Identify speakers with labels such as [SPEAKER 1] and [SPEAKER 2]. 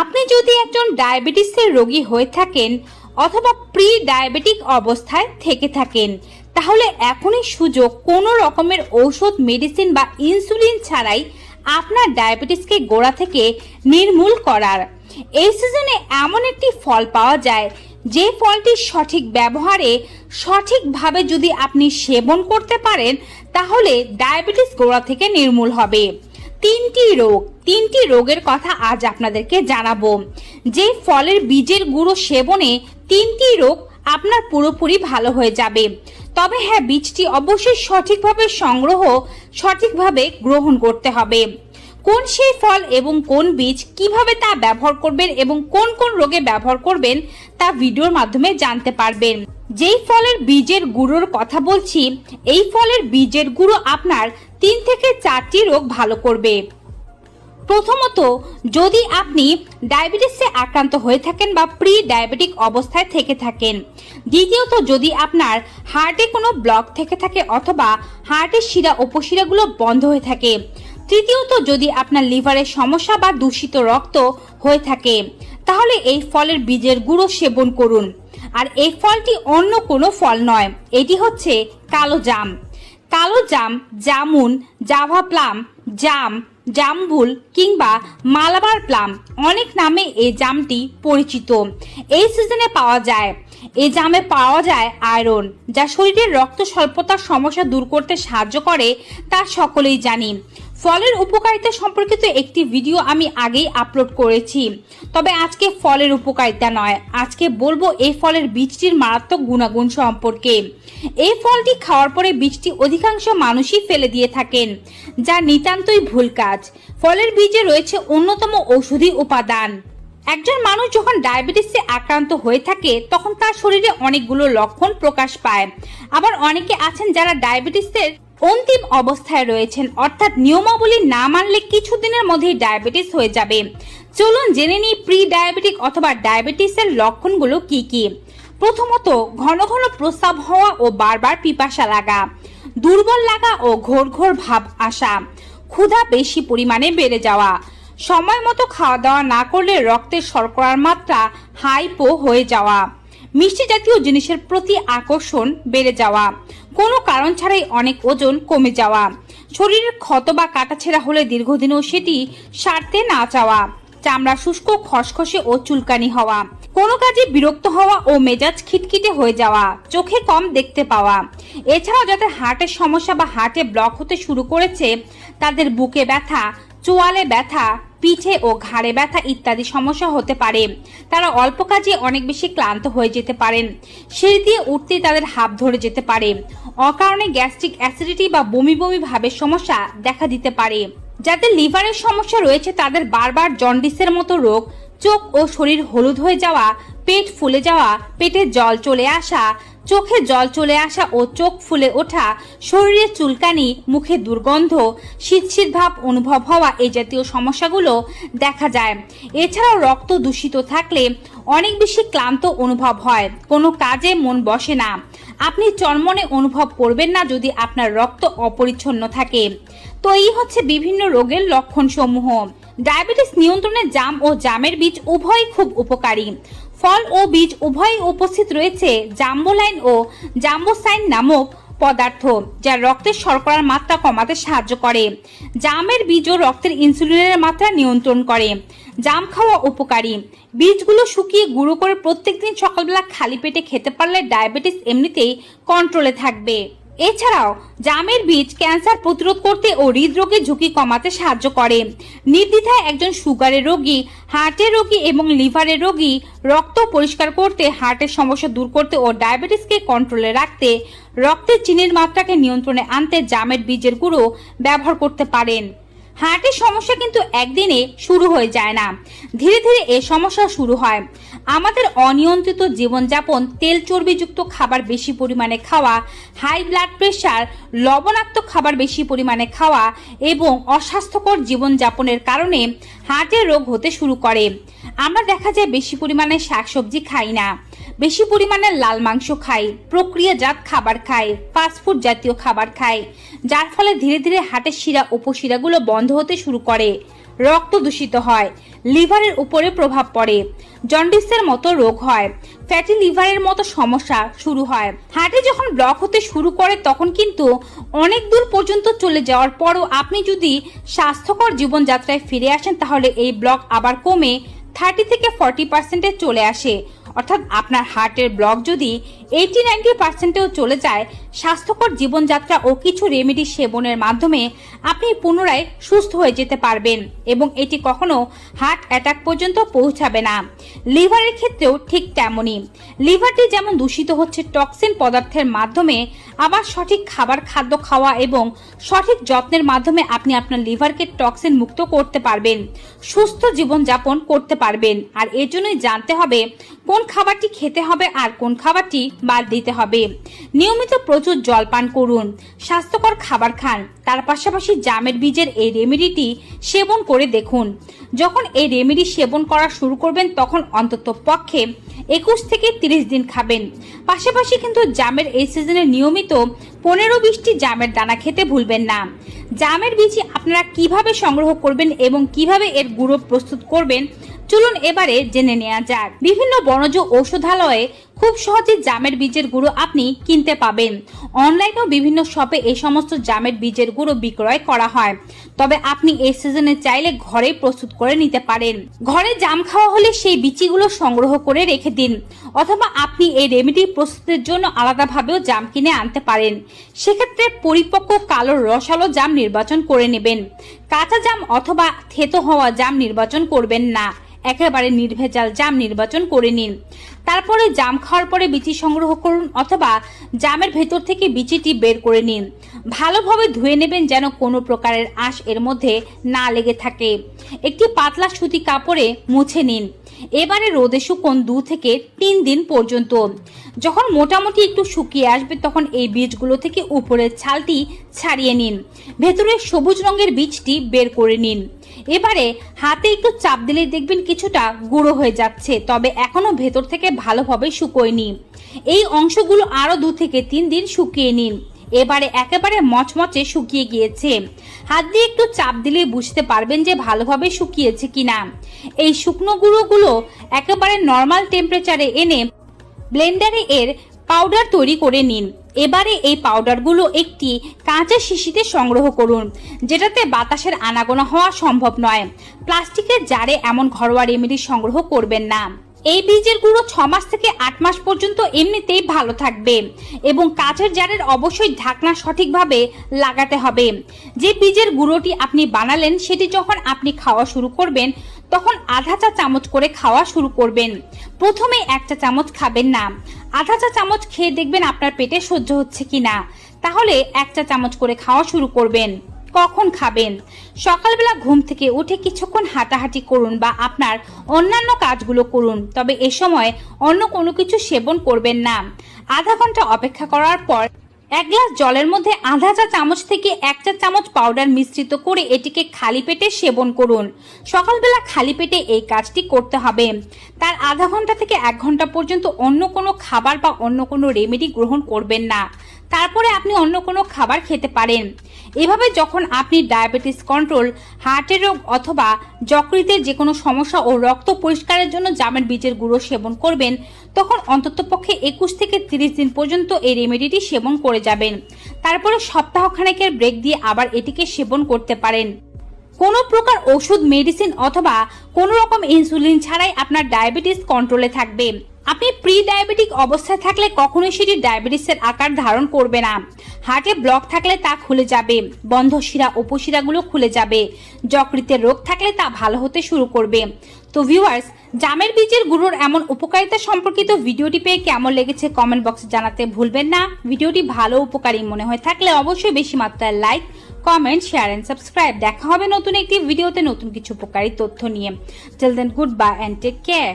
[SPEAKER 1] আপনি যদি একজন ডায়াবেটিসের রোগী হয়ে থাকেন অথবা প্রি ডায়াবেটিক অবস্থায় থেকে থাকেন, তাহলে এখনই সুযোগ কোনো রকমের ঔষধ, মেডিসিন বা ইনসুলিন ছাড়াই আপনার ডায়াবেটিসকে গোড়া থেকে নির্মূল করার। এই সিজনে এমন একটি ফল পাওয়া যায় যে ফলটি সঠিক ব্যবহারে সঠিকভাবে যদি আপনি সেবন করতে পারেন, তাহলে ডায়াবেটিস গোড়া থেকে নির্মূল হবে। তিনটি রোগের কথা আজ আপনাদেরকে জানাবো। যে ফলের বীজের গুঁড়ো সেবনে তিনটি রোগ আপনার পুরোপুরি ভালো হয়ে যাবে। তবে হ্যাঁ, বীজটি অবশ্যই সঠিকভাবে সংগ্রহ, সঠিকভাবে গ্রহণ করতে হবে। কোন সেই ফল এবং কোন বীজ, কিভাবে তা ব্যবহার করবেন এবং কোন কোন রোগে ব্যবহার করবেন তা ভিডিওর মাধ্যমে জানতে পারবেন। যেই ফলের বীজের গুঁড়োর কথা বলছি, এই ফলের বীজের গুঁড়ো আপনার 3 থেকে 4টি রোগ ভালো করবে। প্রথমত, যদি আপনি ডায়াবেটিসে আক্রান্ত হয়ে থাকেন বা প্রি ডায়াবেটিক অবস্থায় থেকে থাকেন। দ্বিতীয়ত, যদি আপনার হার্টে কোনো ব্লক থেকে থাকে অথবা হার্টের শিরা উপশিরাগুলো বন্ধ হয়ে থাকে। তৃতীয়ত, যদি আপনার লিভারের সমস্যা বা দূষিত রক্ত হয়ে থাকে, তাহলে এই ফলের বীজের গুঁড়ো সেবন করুন। আর এই ফলটি অন্য কোনো ফল নয়, এটি হচ্ছে কালো জাম। কালো জাম, জামুন, জাভা প্লাম, জাম, জামবুল কিংবা মালাবার প্লাম, অনেক নামে এই জামটি পরিচিত। এই সিজনে পাওয়া যায়। এই জামে পাওয়া যায় আয়রন, যা শরীরের রক্ত স্বল্পতার সমস্যা দূর করতে সাহায্য করে, তা সকলেই জানি। ফলের উপকারিতা সম্পর্কিত একটি ভিডিও আমি আগেই আপলোড করেছি। তবে আজকে ফলের উপকারিতা নয়, আজকে বলবো এই ফলের বীজটির মারাত্মক গুণাগুণ সম্পর্কে। এই ফলটি খাওয়ার পরে বীজটি অধিকাংশ মানুষই ফেলে দিয়ে থাকেন, যা নিতান্তই ভুল কাজ। ফলের বীজে রয়েছে অন্যতম ঔষধি উপাদান। একজন মানুষ যখন ডায়াবেটিসে আক্রান্ত হয়ে থাকে, তখন তার শরীরে অনেকগুলো লক্ষণ প্রকাশ পায়। আবার অনেকে আছেন যারা ডায়াবেটিসের অন্তিম অবস্থায় রয়েছেন, অর্থাৎ নিয়মাবলী না মানলে কিছুদিনের মধ্যেই ডায়াবেটিস হয়ে যাবে। চলুন জেনে নিই প্রি ডায়াবেটিক অথবা ডায়াবেটিসের লক্ষণগুলো কি কি। প্রথমত, ঘন ঘন প্রস্রাব হওয়া ও বারবার পিপাসা লাগা, দুর্বল লাগা ও ঘোর ঘোর ভাব আসা, ক্ষুধা বেশি পরিমাণে বেড়ে যাওয়া, সময় মতো খাওয়া দাওয়া না করলে রক্তের শর্করার মাত্রা হাইপো হয়ে যাওয়া, মিষ্টি জাতীয় জিনিসের প্রতি আকর্ষণ বেড়ে যাওয়া, কোনো কারণ ছাড়াই অনেক ওজন কমে যাওয়া, শরীরের ক্ষত বা কাটাছেঁড়া হলে দীর্ঘদিনেও সেটি সারতে না চাওয়া, চামড়া শুষ্ক, খসখসে ও চুলকানি হওয়া, কোনো কাজে বিরক্ত হওয়া ও মেজাজ খিটখিটে হয়ে যাওয়া, চোখে কম দেখতে পাওয়া। এছাড়াও যাদের হার্টের সমস্যা বা হার্টে ব্লক হতে শুরু করেছে, তাদের বুকে ব্যথা, চোয়ালে ব্যথা, পিঠে ও ঘাড়ে ব্যথা ইত্যাদি সমস্যা হতে পারে। তারা অল্প কাজে অনেক বেশি ক্লান্ত হয়ে যেতে পারেন। সিঁড়ি দিয়ে উঠতে তাদের হাঁপ ধরে যেতে পারে। অকারণে গ্যাস্ট্রিক অ্যাসিডিটি বা বমি বমি ভাবের সমস্যা দেখা দিতে পারে। যাদের লিভারের সমস্যা রয়েছে, তাদের বারবার জন্ডিসের মতো রোগ, চোখ ও শরীর হলুদ হয়ে যাওয়া, পেট ফুলে যাওয়া, পেটে জল চলে আসা, চোখে জল চলে আসা ও চোখ ফুলে ওঠা, শরীরে চুলকানি, মুখে দুর্গন্ধ, শীত ভাব অনুভব হওয়া, এই জাতীয় সমস্যাগুলো দেখা যায়। এছাড়াও রক্ত দূষিত থাকলে অনেক বেশি ক্লান্ত অনুভব হয়, কোনো কাজে মন বসে না। আপনি চনমনে অনুভব করবেন না যদি আপনার রক্ত অপরিচ্ছন্ন থাকে। তো এই হচ্ছে বিভিন্ন রোগের লক্ষণ সমূহ। ডায়াবেটিস নিয়ন্ত্রণে জাম ও জামের বীজ উভয়ই খুব উপকারী। ফল ও বীজ উভয়ই উপস্থিত রয়েছে জাম্বোলাইন ও জাম্বোসাইন নামক পদার্থ, যা রক্তের শর্করার মাত্রা কমাতে সাহায্য করে। জামের বীজও রক্তের ইনসুলিনের মাত্রা নিয়ন্ত্রণ করে। জাম খাওয়া উপকারী। বীজগুলো শুকিয়ে গুঁড়ো করে প্রত্যেকদিন সকালবেলা খালি পেটে খেতে পারলে ডায়াবেটিস এমনিতেই কন্ট্রোলে থাকবে। এছাড়াও জামের বীজ ক্যান্সার প্রতিরোধ করতে ও হৃদরোগের ঝুঁকি কমাতে সাহায্য করে। নির্দ্বিধায় একজন সুগারের রোগী, হার্টের রোগী এবং লিভারের রোগী রক্ত পরিষ্কার করতে, হার্টের সমস্যা দূর করতে ও ডায়াবেটিসকে কন্ট্রোলে রাখতে, রক্তের চিনির মাত্রাকে নিয়ন্ত্রণে আনতে জামের বীজের গুঁড়ো ব্যবহার করতে পারেন। হার্টের সমস্যা কিন্তু একদিনে শুরু হয়ে যায় না, ধীরে ধীরে এই সমস্যা শুরু হয়। আমাদের অনিয়ন্ত্রিত জীবনযাপন, তেল চর্বিযুক্ত খাবার বেশি পরিমাণে খাওয়া, হাই ব্লাড প্রেশার, লবণাক্ত খাবার বেশি পরিমাণে খাওয়া এবং অস্বাস্থ্যকর জীবনযাপনের কারণে হার্টের রোগ হতে শুরু করে। আমরা দেখা যায় বেশি পরিমাণে শাকসবজি খাই না, বেশি পরিমাণে লাল মাংস খাই, প্রক্রিয়াজাত খাবার খাই, ফাস্টফুড জাতীয় খাবার খাই, যার ফলে ধীরে ধীরে হার্টের শিরা উপশিরাগুলো বন্ধ হতে শুরু করে, রক্ত দূষিত হয়, লিভারের উপরে প্রভাব পড়ে, জন্ডিসের মতো রোগ হয়, ফ্যাটি লিভারের মতো সমস্যা শুরু হয়। হার্টে যখন ব্লক হতে শুরু করে তখন কিন্তু অনেক দূর পর্যন্ত চলে যাওয়ার পরও আপনি যদি স্বাস্থ্যকর জীবনযাত্রায় ফিরে আসেন তাহলে এই ব্লক আবার কমে 30 থেকে 40%-এ চলে আসে। অর্থাৎ আপনার হার্টের ব্লক যদি 80-90%-এও চলে যায়, স্বাস্থ্যকর জীবনযাত্রা ও কিছু রেমেডি সেবনের মাধ্যমে আপনি পুনরায় সুস্থ হয়ে যেতে পারবেন এবং এটি কখনো হার্ট অ্যাটাক পর্যন্ত পৌঁছাবে না। লিভারের ক্ষেত্রেও ঠিক তেমনই। লিভারটি যেমন দূষিত হচ্ছে টক্সিন পদার্থের মাধ্যমে, আবার সঠিক খাদ্য খাওয়া এবং সঠিক যত্নের মাধ্যমে আপনি আপনার লিভারকে টক্সিন মুক্ত করতে পারবেন, সুস্থ জীবনযাপন করতে পারবেন। আর এর জন্যই জানতে হবে কোন খাবারটি খেতে হবে আর কোন খাবারটি বাদ দিতে হবে। নিয়মিত প্রচুর জল পান করুন, স্বাস্থ্যকর খাবার খান, তার পাশাপাশি জামের বীজের এই রেমেডিটি সেবন করে দেখুন। যখন এই রেমেডি সেবন করা শুরু করবেন তখন অন্তত পক্ষে 21 থেকে 30 দিন খাবেন। পাশাপাশি কিন্তু জামের এই সিজনে নিয়মিত 15-20টি জামের দানা খেতে ভুলবেন না। জামের বীজ আপনারা কিভাবে সংগ্রহ করবেন এবং কিভাবে এর গুঁড়ো প্রস্তুত করবেন চলুন এবারে জেনে নেওয়া যাক। বিভিন্ন বনজ ঔষধালয়ে খুব সহজে জামের বীজের গুঁড়ো আপনি কিনতে পাবেন। অনলাইনেও বিভিন্ন শপে এই সমস্ত জামের বীজের গুঁড়ো বিক্রয় করা হয়, তবে আপনি এই সিজনে চাইলে ঘরেই প্রস্তুত করে নিতে পারেন। ঘরে জাম খাওয়া হলে সেই বিচিগুলো সংগ্রহ করে রেখে দিন, অথবা আপনি এই রেমেডি প্রস্তুতের জন্য আলাদাভাবেও জাম কিনে আনতে পারেন। সেক্ষেত্রে পরিপক্ক কালো রসালো জাম নির্বাচন করে নেবেন। কাঁচা জাম অথবা থেতো হওয়া জাম নির্বাচন করবেন না, একেবারে নির্ভেজাল জাম নির্বাচন করে নিন। তারপরে জাম খাওয়ার পরে বিচি সংগ্রহ করুন অথবা জামের ভেতর থেকে বিচিটি বের করে নিন। ভালোভাবে ধুয়ে নেবেন যেন কোনো প্রকারের আঁশ এর মধ্যে না লেগে থাকে। একটি পাতলা সুতি কাপড়ে মুছে নিন। এবারে রোদে শুকোন 2 থেকে 3 দিন পর্যন্ত। যখন মোটামুটি একটু শুকিয়ে আসবে তখন এই বীজগুলো থেকে উপরের ছালটি ছাড়িয়ে নিন, ভেতরের সবুজ রঙের বীজটি বের করে নিন। এবারে হাতে একটু চাপ দিলে দেখবেন কিছুটা গুঁড়ো হয়ে যাচ্ছে, তবে এখনো ভেতর থেকে ভালোভাবে শুকোয়নি। এই অংশগুলো আরো 2 থেকে 3 দিন শুকিয়ে নিন। এবারে একেবারে মচমচে শুকিয়ে গিয়েছে। হাত দিয়ে একটু চাপ দিলে বুঝতে পারবেন যে ভালোভাবে শুকিয়েছে কিনা। এই শুকনো গুঁড়োগুলো একেবারে নর্মাল টেম্পারেচারে এনে ব্লেন্ডারে এর পাউডার তৈরি করে নিন। এবারে এই পাউডারগুলো একটি কাঁচা শিশিতে সংগ্রহ করুন, যেটাতে বাতাসের আনাগোনা হওয়া সম্ভব নয়। প্লাস্টিকের জারে এমন ঘরোয়া রেমেডি সংগ্রহ করবেন না। এই বীজের গুঁড়ো 6 মাস থেকে 8 মাস পর্যন্ত এমনিতেই ভালো থাকবে এবং কাঁচের জারের অবশ্যই ঢাকনা সঠিকভাবে লাগাতে হবে। যে বীজের গুঁড়োটি আপনি বানালেন সেটি যখন আপনি খাওয়া শুরু করবেন তখন আধা চা চামচ করে খাওয়া শুরু করবেন। প্রথমে 1 চা চামচ খাবেন না, আধা চা চামচ খেয়ে দেখবেন আপনার পেটে সহ্য হচ্ছে কিনা, তাহলে 1 চা চামচ করে খাওয়া শুরু করবেন। কখন খাবেন? সকালবেলা ঘুম থেকে উঠে কিছুক্ষণ হাঁটাহাঁটি করুন বা আপনার অন্যান্য কাজগুলো করুন, তবে এ সময় অন্য কোনো কিছু সেবন করবেন না। আধা ঘন্টা অপেক্ষা করার পর 1 গ্লাস জলের মধ্যে আধা চা চামচ থেকে 1 চা চামচ পাউডার মিশ্রিত করে এটিকে খালি পেটে সেবন করুন। সকালবেলা খালি পেটে এই কাজটি করতে হবে। তার আধা ঘন্টা থেকে 1 ঘন্টা পর্যন্ত অন্য কোনো খাবার বা অন্য কোনো রেমেডি গ্রহণ করবেন না। তারপরে আপনি অন্য কোনো খাবার খেতে পারেন। এভাবে যখন আপনি ডায়াবেটিস কন্ট্রোল, হার্টের রোগ অথবা যকৃতের যে কোনো সমস্যা ও রক্ত পরিষ্কারের জন্য জামের বীজের গুঁড়ো সেবন করবেন তখন অন্ততপক্ষে 21 থেকে 30 দিন পর্যন্ত এই রেমেডিটি সেবন করে যাবেন। তারপরে সপ্তাহখানেকের ব্রেক দিয়ে আবার এটিকে সেবন করতে পারেন। কোনো প্রকার ওষুধ, মেডিসিন অথবা কোনো রকম ইনসুলিন ছাড়াই আপনার ডায়াবেটিস কন্ট্রোলে থাকবে। আপনি প্রি ডায়াবেটিক অবস্থায় থাকলে কখনোই সেটি ডায়াবেটিসের আকার ধারণ করবে না। হার্টে ব্লক থাকলে তা খুলে যাবে, বন্ধ শিরা উপশিরাগুলো খুলে যাবে, যকৃতের রোগ থাকলে তা ভালো হতে শুরু করবে। তো ভিউয়ার্স, জামের বীজের গুঁড়োর এমন উপকারিতা সম্পর্কিত ভিডিওটি পেয়ে কেমন লেগেছে কমেন্ট বক্সে জানাতে ভুলবেন না। ভিডিওটি ভালো উপকারী মনে হয়ে থাকলে অবশ্যই বেশি মাত্রায় like, comment, share and subscribe. দেখা হবে নতুন একটি ভিডিওতে নতুন কিছু উপকারী তথ্য নিয়ে। Till then, goodbye and take care.